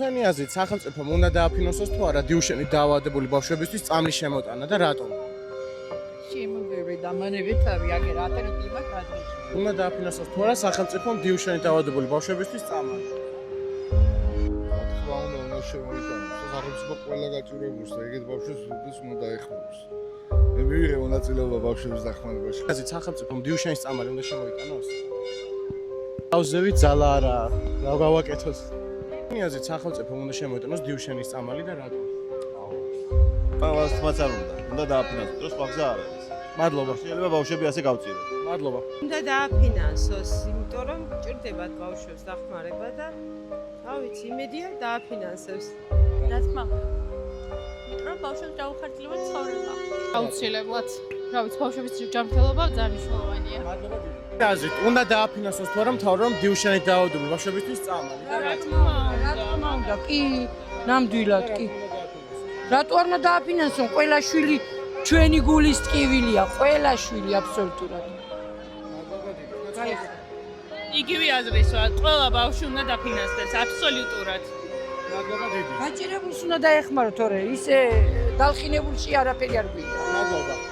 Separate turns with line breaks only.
თქვენი აზრით სახელმწიფომ უნდა დააფინანსოს თუ არა დიუშენით დაავადებული ბავშვებისთვის წამლის შემოტანა და რატომ?
შემოგები და მანებით არის აგერ ალტერნატივა გადრეში.
უნდა დააფინანსოს თუ არა სახელმწიფომ დიუშენით დაავადებული ბავშვებისთვის წამა?
ახლა უნდა შემოიტანოს. სახელმწიფო ყველა გაჭირებულს და ეგეთ ბავშვებს უდრის უნდა დაეხმაროს. მე მივიღე მონაწილეობა ბავშვების დახმარებაში.
აზრით სახელმწიფომ დიუშენის წამალი უნდა შემოიტანოს? აუზევით ძალა არა, რა გავაკეთოთ? თქვენი აზრით სახელმწიფომ უნდა შემოიტანოს დიუშენის წამალი და რატომ?
ყველას თმაც არ უნდა დააფინანსოს, დროს მაგზა არ არის.
მადლობა.
შეიძლება ბავშვები ასე გავწიროთ.
მადლობა.
უნდა დააფინანსოს, იმიტომ რომ ჭირდებათ ბავშვებს დახმარება და რა ვიცი, იმედია დააფინანსებს.
რა თქმა უნდა. იმიტომ რომ ბავშვებს დაუხარჯლება ცხოვრება.
აუცილებლად. რა ვიცი, ბავშვების ჯანმრთელობა ძალიან მნიშვნელოვანია.
მადლობა დიდი. აზრით უნდა დააფინანსოს თუ არა მთავრობამ დიუშენით დაავადებული ბავშვებისთვის წამალი და
რა თქმა უნდა, კი, ნამდვილად კი. რატო არ უნდა დააფინანსონ? ყველა შვილი ჩვენი გულის ტკივილია, ყველა შვილი აბსოლუტურად.
იგივე აზრის ვარ, ყველა ბავშვი უნდა დაფინანსდეს აბსოლუტურად.
მადლობა დიდი.
გაჭირებულს უნდა დაეხმაროთ, თორე ისე დალხინებულში არაფერი არ გვინდა.
მადლობა.